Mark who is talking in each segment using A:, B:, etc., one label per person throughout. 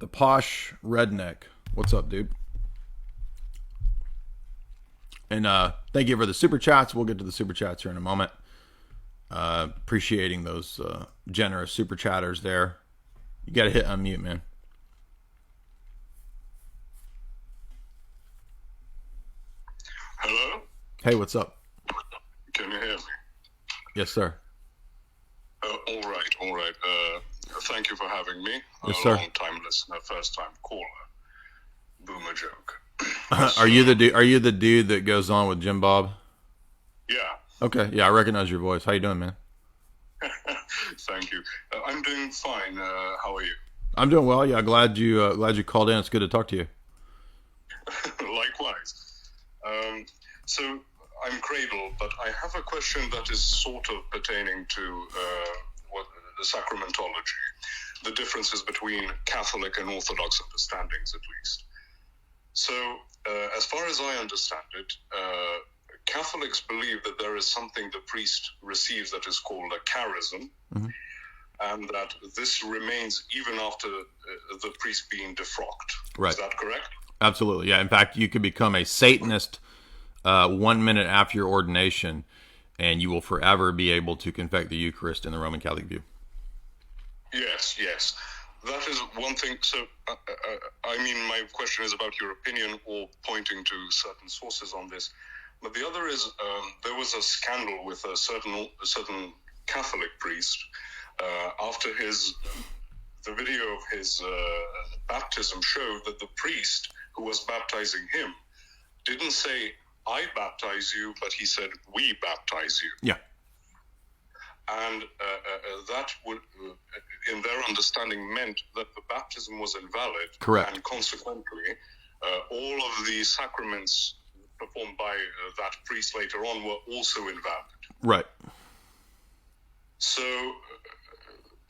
A: The posh redneck. What's up, dude? And thank you for the super chats. We'll get to the super chats here in a moment. Appreciating those generous super chatters there. You got to hit unmute, man.
B: Hello?
A: Hey, what's up?
B: Can you hear me?
A: Yes, sir.
B: All right. Thank you for having me.
A: Yes, sir.
B: Long-time listener, first-time caller. Boomer joke.
A: Are you the dude? Are you the dude that goes on with Jim Bob?
B: Yeah.
A: Okay. Yeah, I recognize your voice. How you doing, man?
B: Thank you. I'm doing fine. How are you?
A: I'm doing well. Yeah, glad you called in. It's good to talk to you.
B: Likewise. So I'm Cradle, but I have a question that is sort of pertaining to what the sacramentology, the differences between Catholic and Orthodox understandings, at least. So, as far as I understand it, Catholics believe that there is something the priest receives that is called a charism, and that this remains even after the priest being defrocked.
A: Right.
B: Is that correct?
A: Absolutely. Yeah. In fact, you could become a Satanist 1 minute after your ordination, and you will forever be able to confect the Eucharist in the Roman Catholic view.
B: Yes. That is one thing. So, I mean, my question is about your opinion or pointing to certain sources on this. But the other is, there was a scandal with a certain Catholic priest after the video of his baptism showed that the priest who was baptizing him didn't say, "I baptize you," but he said, "We baptize you."
A: Yeah.
B: And that would, in their understanding, meant that the baptism was invalid.
A: Correct.
B: And consequently, all of the sacraments performed by that priest later on were also invalid.
A: Right.
B: So,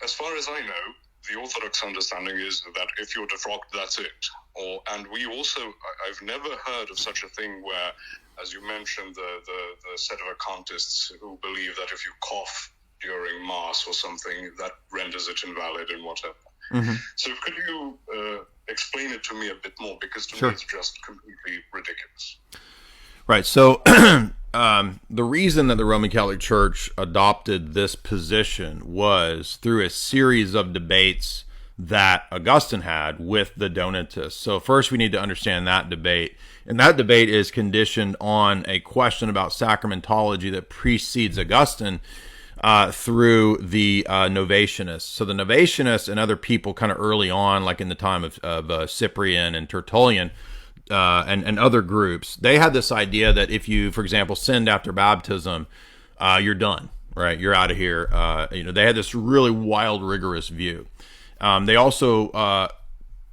B: as far as I know, the Orthodox understanding is that if you're defrocked, that's it. And we also, I've never heard of such a thing where, as you mentioned, the set of occultists who believe that if you cough during Mass or something, that renders it invalid and whatever. So could you explain it to me a bit more? Because to me it's just completely ridiculous.
A: Right. So the reason that the Roman Catholic Church adopted this position was through a series of debates that Augustine had with the Donatists. So first we need to understand that debate. And that debate is conditioned on a question about sacramentology that precedes Augustine through the Novatianists. So the Novatianists and other people kind of early on, like in the time of Cyprian and Tertullian, and other groups, they had this idea that if you, for example, sinned after baptism, you're done, right? You're out of here. They had this really wild, rigorous view. They also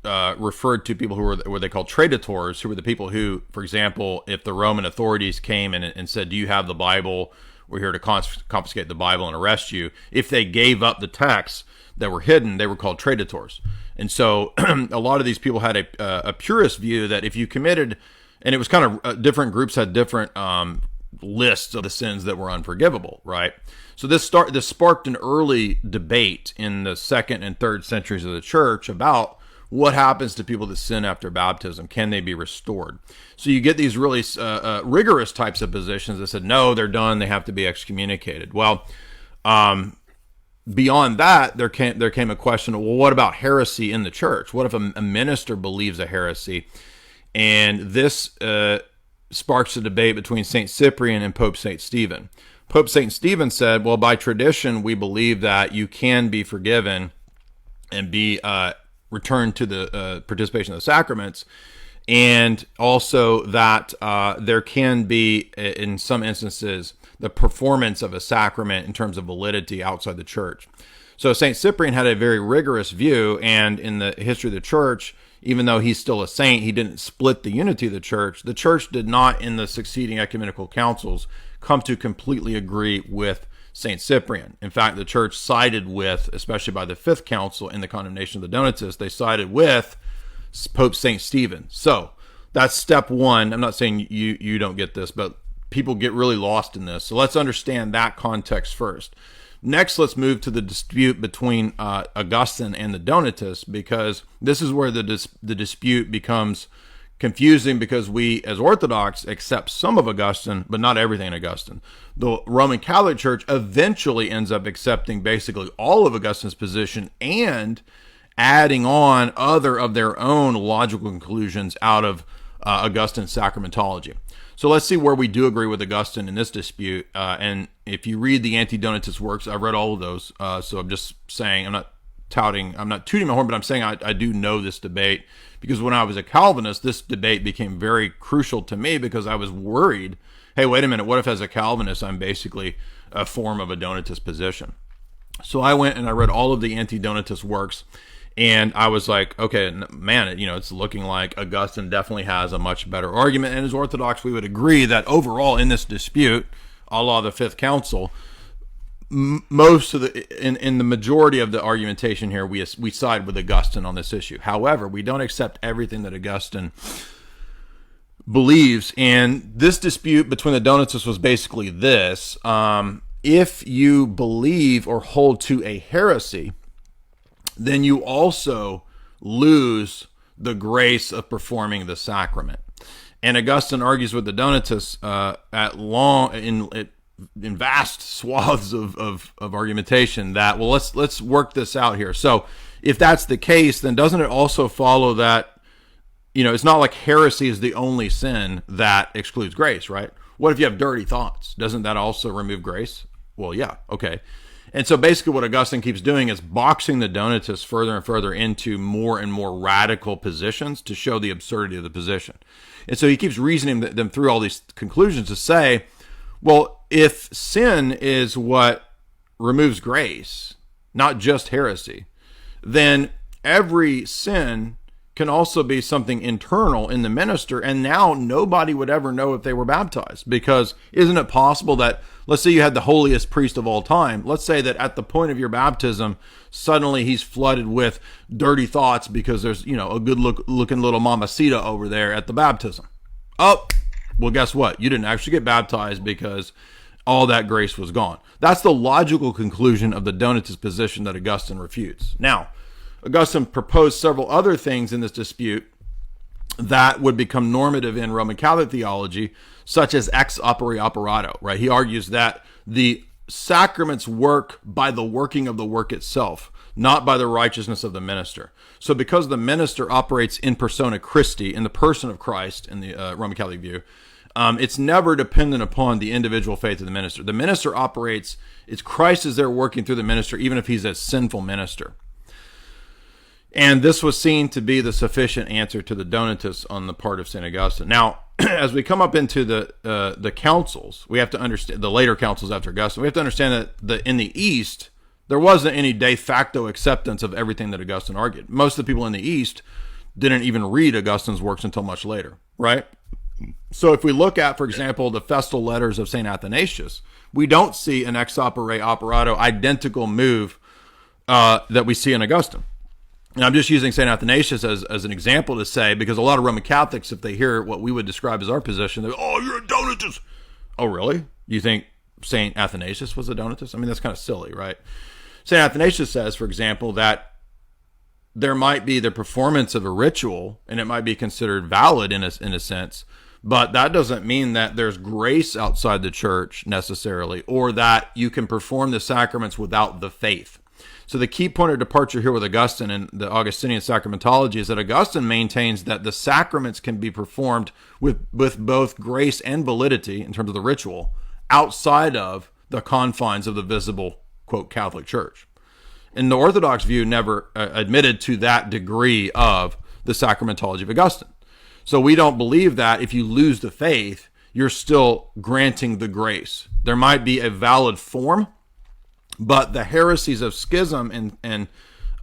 A: referred to people who were what they called traditors, who were the people who, for example, if the Roman authorities came and said, "Do you have the Bible? We're here to confiscate the Bible and arrest you." If they gave up the texts that were hidden, they were called traditors. And so a lot of these people had a purist view that if you committed, and it was kind of different groups had different lists of the sins that were unforgivable, right? So this sparked an early debate in the 2nd and 3rd centuries of the church about what happens to people that sin after baptism. Can they be restored? So you get these really rigorous types of positions that said, no, they're done, they have to be excommunicated. Well, beyond that, there came a question of, well, what about heresy in the church? What if a minister believes a heresy? And this sparks a debate between St. Cyprian and Pope St. Stephen. Pope St. Stephen said, well, by tradition, we believe that you can be forgiven and be returned to the participation of the sacraments, and also that there can be, in some instances, the performance of a sacrament in terms of validity outside the church. So St. Cyprian had a very rigorous view, and in the history of the church, even though he's still a saint, he didn't split the unity of the church. The church did not, in the succeeding ecumenical councils, come to completely agree with St. Cyprian. In fact, the church sided with, especially by the 5th council in the condemnation of the Donatists, they sided with Pope St. Stephen. So that's step one. I'm not saying you don't get this, but people get really lost in this. So let's understand that context first. Next, let's move to the dispute between Augustine and the Donatists, because this is where the dispute becomes confusing, because we, as Orthodox, accept some of Augustine, but not everything in Augustine. The Roman Catholic Church eventually ends up accepting basically all of Augustine's position and adding on other of their own logical conclusions out of Augustine's sacramentology. So let's see where we do agree with Augustine in this dispute. And if you read the anti-Donatist works, I've read all of those. So I'm just saying, I'm not tooting my horn, but I'm saying I do know this debate, because when I was a Calvinist, this debate became very crucial to me, because I was worried, hey, wait a minute, what if as a Calvinist I'm basically a form of a Donatist position? So I went and I read all of the anti-Donatist works, and I was like, okay, man, it's looking like Augustine definitely has a much better argument. And as Orthodox, we would agree that overall in this dispute, a la the Fifth Council, most of in the majority of the argumentation here, we side with Augustine on this issue. However, we don't accept everything that Augustine believes. And this dispute between the Donatists was basically this: if you believe or hold to a heresy, then you also lose the grace of performing the sacrament. And Augustine argues with the Donatists in vast swaths of argumentation that, well, let's work this out here. So if that's the case, then doesn't it also follow that, it's not like heresy is the only sin that excludes grace, right? What if you have dirty thoughts? Doesn't that also remove grace? Well, yeah, okay. And so basically what Augustine keeps doing is boxing the Donatists further and further into more and more radical positions to show the absurdity of the position. And so he keeps reasoning them through all these conclusions to say, well, if sin is what removes grace, not just heresy, then every sin can also be something internal in the minister, and now nobody would ever know if they were baptized. Because isn't it possible that, let's say you had the holiest priest of all time, let's say that at the point of your baptism, suddenly he's flooded with dirty thoughts because there's, a good looking little mamacita over there at the baptism. Oh, well, guess what? You didn't actually get baptized because all that grace was gone. That's the logical conclusion of the Donatist position that Augustine refutes. Now, Augustine proposed several other things in this dispute that would become normative in Roman Catholic theology, such as ex opere operato, right? He argues that the sacraments work by the working of the work itself, not by the righteousness of the minister. So because the minister operates in persona Christi, in the person of Christ, in the Roman Catholic view, it's never dependent upon the individual faith of the minister. The minister operates, it's Christ is there working through the minister, even if he's a sinful minister. And this was seen to be the sufficient answer to the Donatists on the part of St. Augustine. Now, as we come up into the councils, we have to understand, the later councils after Augustine, we have to understand that in the East, there wasn't any de facto acceptance of everything that Augustine argued. Most of the people in the East didn't even read Augustine's works until much later, right? So if we look at, for example, the festal letters of St. Athanasius, we don't see an ex opere operato identical move that we see in Augustine. And I'm just using St. Athanasius as an example to say, because a lot of Roman Catholics, if they hear what we would describe as our position, they go, oh, you're a Donatist. Oh, really? You think St. Athanasius was a Donatist? I mean, that's kind of silly, right? St. Athanasius says, for example, that there might be the performance of a ritual, and it might be considered valid in a sense, but that doesn't mean that there's grace outside the church necessarily, or that you can perform the sacraments without the faith. So the key point of departure here with Augustine and the Augustinian sacramentology is that Augustine maintains that the sacraments can be performed with both grace and validity in terms of the ritual outside of the confines of the visible, quote, Catholic Church. And the Orthodox view never admitted to that degree of the sacramentology of Augustine. So we don't believe that if you lose the faith, you're still granting the grace. There might be a valid form, but the heresies of schism and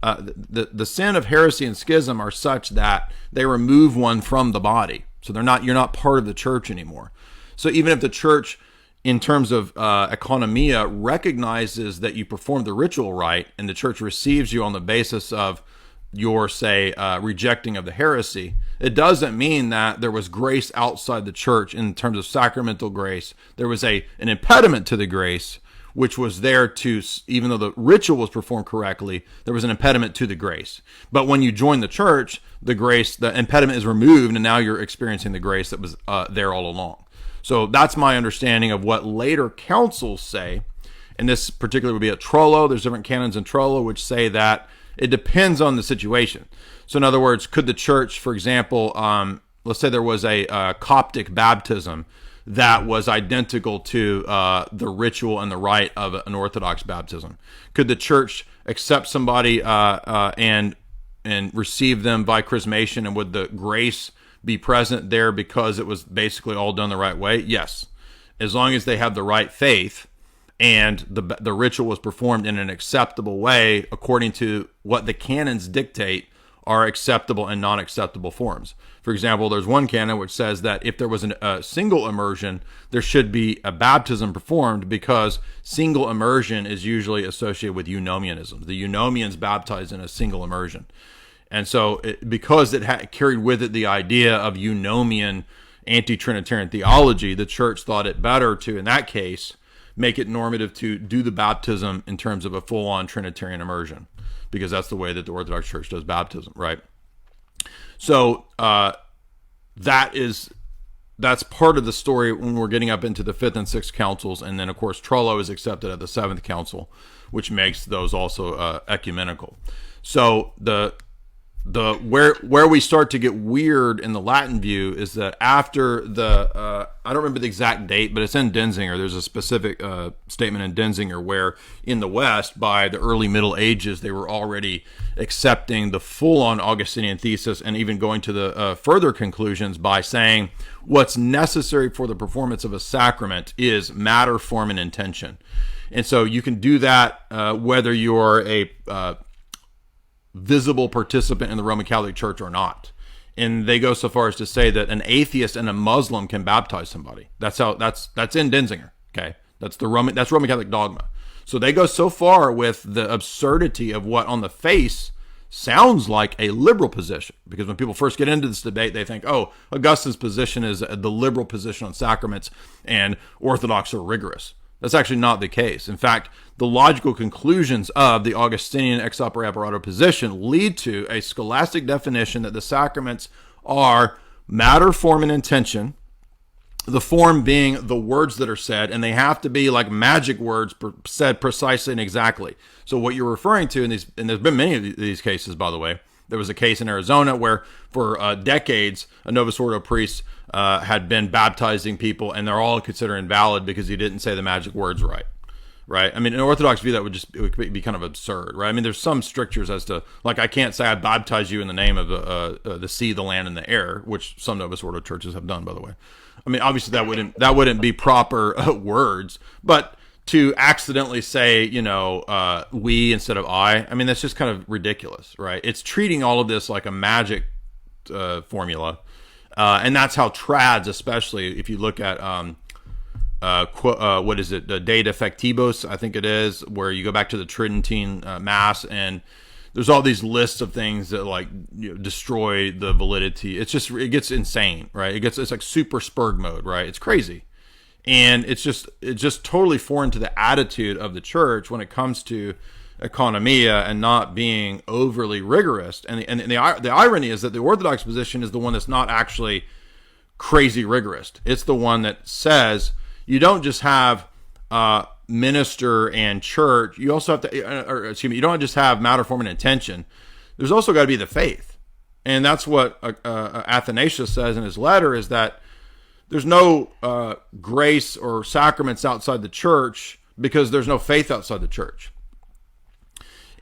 A: the sin of heresy and schism are such that they remove one from the body. So you're not part of the church anymore. So even if the church, in terms of economia, recognizes that you perform the ritual right, and the church receives you on the basis of your, say, rejecting of the heresy, it doesn't mean that there was grace outside the church in terms of sacramental grace. There was an impediment to the grace, which was there to, even though the ritual was performed correctly, there was an impediment to the grace. But when you join the church, the impediment is removed, and now you're experiencing the grace that was there all along. So that's my understanding of what later councils say. And this particularly would be at Trullo. There's different canons in Trullo which say that it depends on the situation. So in other words, could the church, for example, let's say there was a Coptic baptism that was identical to the ritual and the rite of an Orthodox baptism. Could the church accept somebody and receive them by chrismation, and would the grace be present there because it was basically all done the right way? Yes, as long as they have the right faith and the ritual was performed in an acceptable way according to what the canons dictate are acceptable and non-acceptable forms. For example, there's one canon which says that if there was a single immersion, there should be a baptism performed, because single immersion is usually associated with eunomianism. The eunomians baptized in a single immersion. And so because it carried with it the idea of eunomian anti-Trinitarian theology, the church thought it better to, in that case, make it normative to do the baptism in terms of a full-on Trinitarian immersion, because that's the way that the Orthodox Church does baptism, right? So that's part of the story when we're getting up into the 5th and 6th councils, and then of course Trullo is accepted at the 7th council, which makes those also ecumenical. So where we start to get weird in the Latin view is that after I don't remember the exact date, but it's in Denzinger. There's a specific statement in Denzinger where in the West, by the early Middle Ages, they were already accepting the full-on Augustinian thesis, and even going to the further conclusions by saying what's necessary for the performance of a sacrament is matter, form, and intention. And so you can do that whether you're a visible participant in the Roman Catholic Church or not. And they go so far as to say that an atheist and a Muslim can baptize somebody. That's in Denzinger. Okay, that's Roman Catholic dogma. So they go so far with the absurdity of what on the face sounds like a liberal position, because when people first get into this debate, they think, oh, Augustine's position is the liberal position on sacraments, and Orthodox are rigorous. That's actually not the case. In fact, the logical conclusions of the Augustinian ex opere operato position lead to a scholastic definition that the sacraments are matter, form, and intention, the form being the words that are said, and they have to be like magic words said precisely and exactly. So what you're referring to in these, and there's been many of these cases, by the way. There was a case in Arizona where for decades a Novus Ordo priest had been baptizing people, and they're all considered invalid because he didn't say the magic words right. I mean, in Orthodox view, it would be kind of absurd, right? I mean, there's some strictures as to, like, I can't say I baptize you in the name of the sea, the land, and the air, which some Novus Ordo churches have done, by the way. I mean, obviously that wouldn't be proper words, but to accidentally say, we instead of I mean, that's just kind of ridiculous, right? It's treating all of this like a magic formula. And that's how trads, especially if you look at, what is it? The De Defectibus, I think it is, where you go back to the Tridentine Mass, and there's all these lists of things that destroy the validity. It gets insane, right? It's like super spurg mode, right? It's crazy. And it's just totally foreign to the attitude of the church when it comes to economia and not being overly rigorous. And the irony is that the Orthodox position is the one that's not actually crazy rigorous. It's the one that says you don't just have minister and church. You also have to, you don't just have matter, form, and intention. There's also got to be the faith. And that's what Athanasius says in his letter, is that there's no grace or sacraments outside the church because there's no faith outside the church.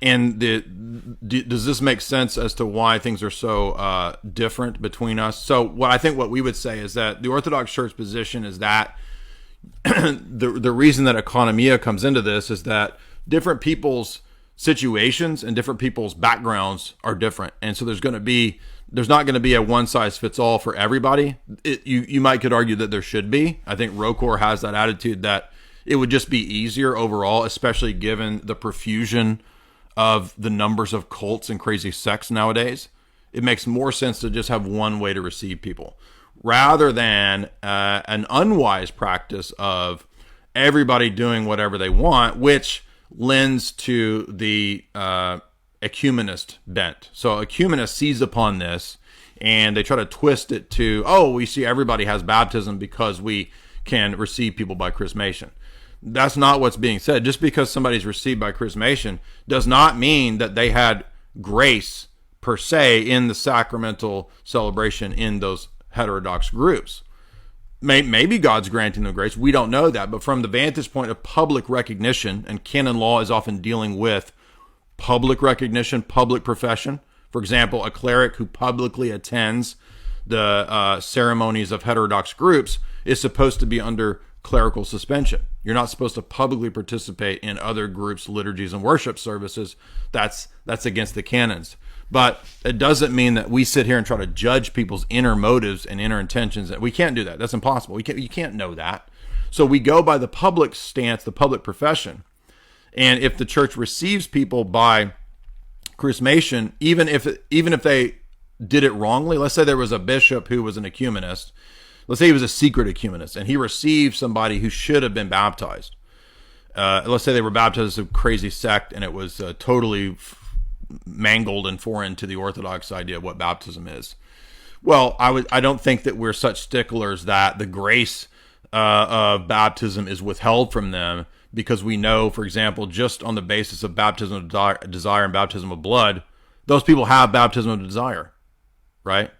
A: And does this make sense as to why things are so different between us? So what we would say is that the Orthodox Church position is that the reason that economia comes into this is that different people's situations and different people's backgrounds are different. And so there's not going to be a one size fits all for everybody. You might could argue that there should be. I think Rocor has that attitude that it would just be easier overall, especially given the profusion of the numbers of cults and crazy sects nowadays. It makes more sense to just have one way to receive people rather than an unwise practice of everybody doing whatever they want, which lends to the ecumenist bent. So ecumenists seize upon this and they try to twist it to, oh, we see everybody has baptism because we can receive people by chrismation. That's not what's being said. Just because somebody's received by chrismation does not mean that they had grace per se in the sacramental celebration in those heterodox groups. Maybe God's granting them grace. We don't know that. But from the vantage point of public recognition, and canon law is often dealing with public recognition, public profession. For example, a cleric who publicly attends the ceremonies of heterodox groups is supposed to be under clerical suspension. You're not supposed to publicly participate in other groups' liturgies and worship services. That's against the canons. But it doesn't mean that we sit here and try to judge people's inner motives and inner intentions. We can't do that. That's impossible. You can't know that. So we go by the public stance, the public profession. And if the church receives people by chrismation, even if they did it wrongly, let's say there was a bishop who was an ecumenist. Let's say he was a secret ecumenist, and he received somebody who should have been baptized. Let's say they were baptized as a crazy sect, and it was totally mangled and foreign to the Orthodox idea of what baptism is. Well, I don't think that we're such sticklers that the grace of baptism is withheld from them because we know, for example, just on the basis of baptism of desire and baptism of blood, those people have baptism of desire, right?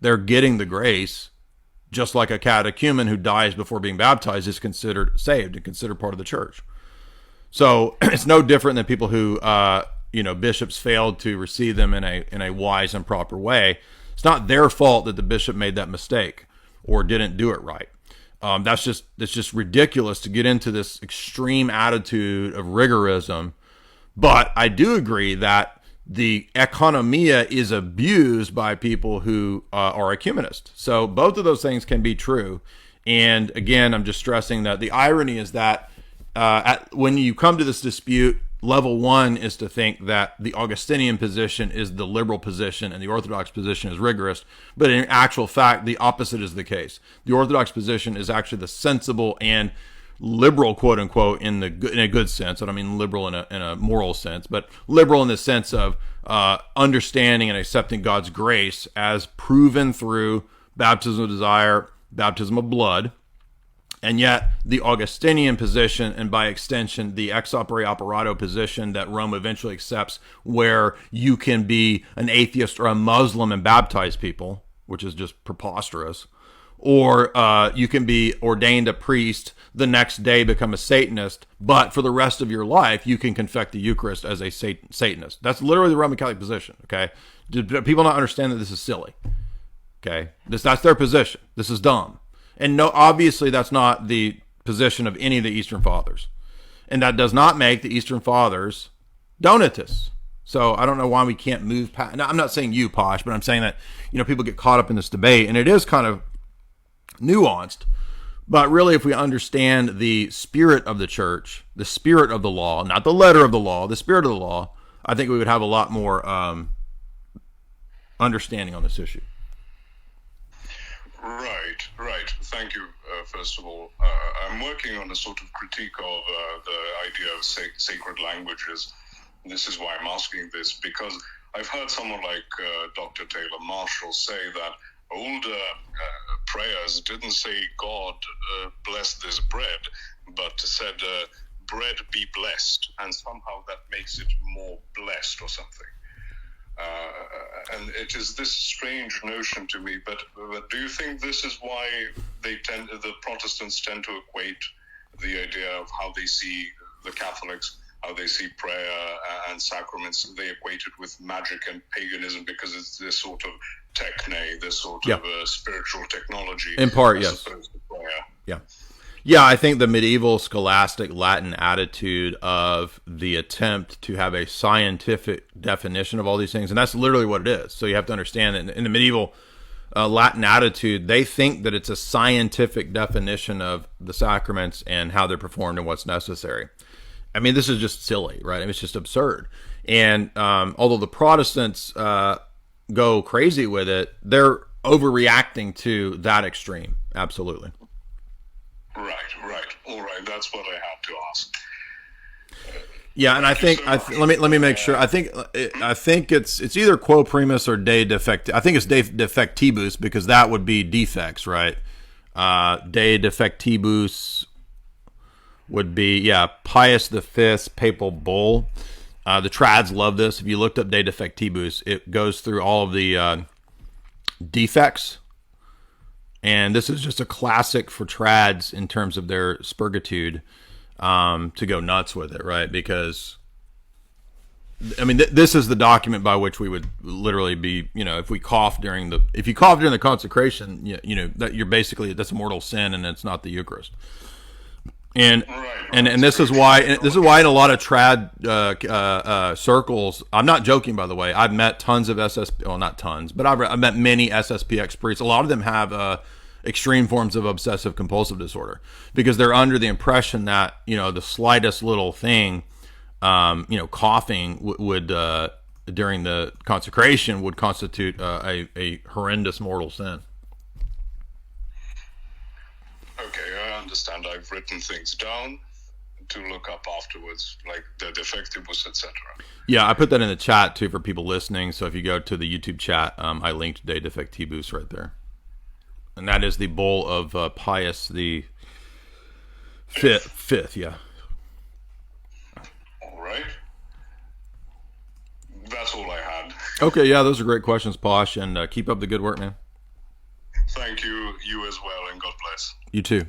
A: They're getting the grace, just like a catechumen who dies before being baptized is considered saved and considered part of the church. So it's no different than people who, bishops failed to receive them in a wise and proper way. It's not their fault that the bishop made that mistake or didn't do it right. It's just ridiculous to get into this extreme attitude of rigorism. But I do agree that the economia is abused by people who are ecumenists. So both of those things can be true. And again, I'm just stressing that the irony is that when you come to this dispute, level one is to think that the Augustinian position is the liberal position and the Orthodox position is rigorous. But in actual fact, the opposite is the case. The Orthodox position is actually the sensible and liberal, quote unquote, in a good sense. I don't mean liberal in a moral sense, but liberal in the sense of understanding and accepting God's grace as proven through baptism of desire, baptism of blood. And yet the Augustinian position, and by extension, the ex opere operato position that Rome eventually accepts, where you can be an atheist or a Muslim and baptize people, which is just preposterous, or you can be ordained a priest, the next day become a Satanist, but for the rest of your life, you can confect the Eucharist as a Satanist. That's literally the Roman Catholic position, okay? Do people not understand that this is silly? Okay? That's their position. This is dumb. And no, obviously that's not the position of any of the Eastern Fathers. And that does not make the Eastern Fathers Donatists. So I don't know why we can't move past. Now, I'm not saying you, Posh, but I'm saying that, people get caught up in this debate, and it is kind of nuanced. But really, if we understand the spirit of the church, the spirit of the law, not the letter of the law, the spirit of the law, I think we would have a lot more understanding on this issue.
B: Right. Thank you, first of all. I'm working on a sort of critique of the idea of sacred languages. This is why I'm asking this, because I've heard someone like Dr. Taylor Marshall say that older prayers didn't say, God bless this bread, but said, bread be blessed, and somehow that makes it more blessed or something. And it is this strange notion to me, but do you think this is why the Protestants tend to equate the idea of how they see the Catholics, how they see prayer and sacraments, they equate it with magic and paganism because it's this sort of techne, this sort of spiritual technology.
A: In part, yes.
B: Opposed to prayer.
A: Yeah. Yeah, I think the medieval scholastic Latin attitude of the attempt to have a scientific definition of all these things, and that's literally what it is. So you have to understand that in the medieval Latin attitude, they think that it's a scientific definition of the sacraments and how they're performed and what's necessary. I mean, this is just silly, right? I mean, it's just absurd. And although the Protestants go crazy with it, they're overreacting to that extreme. Absolutely.
B: Right. All right, that's what I had to ask.
A: Yeah, and I think let me make sure. I think it's either quo primus or de defect. I think it's de defectibus because that would be defects, right? De defectibus would be Pius V's papal bull. The trads love this. If you looked up de defectibus, it goes through all of the defects, and this is just a classic for trads in terms of their spurgitude. To go nuts with it, right? Because, I mean, this is the document by which we would literally be, if you cough during the consecration, that you're basically, that's a mortal sin and it's not the Eucharist. And this is why in a lot of trad circles, I'm not joking, by the way. I've met tons of SSP, well, not tons, but I've met many SSPX priests. A lot of them have extreme forms of obsessive compulsive disorder because they're under the impression that the slightest little thing, coughing would during the consecration would constitute a horrendous mortal sin.
B: Okay, I understand. I've written things down to look up afterwards, like the defectibus, etc.
A: Yeah, I put that in the chat too for people listening. So if you go to the YouTube chat, I linked de defectibus right there. And that is the bull of Pius the Fifth, yeah.
B: All right. That's all I had.
A: Okay, yeah, those are great questions, Posh, and keep up the good work, man.
B: Thank you. You as well, and God bless.
A: You too.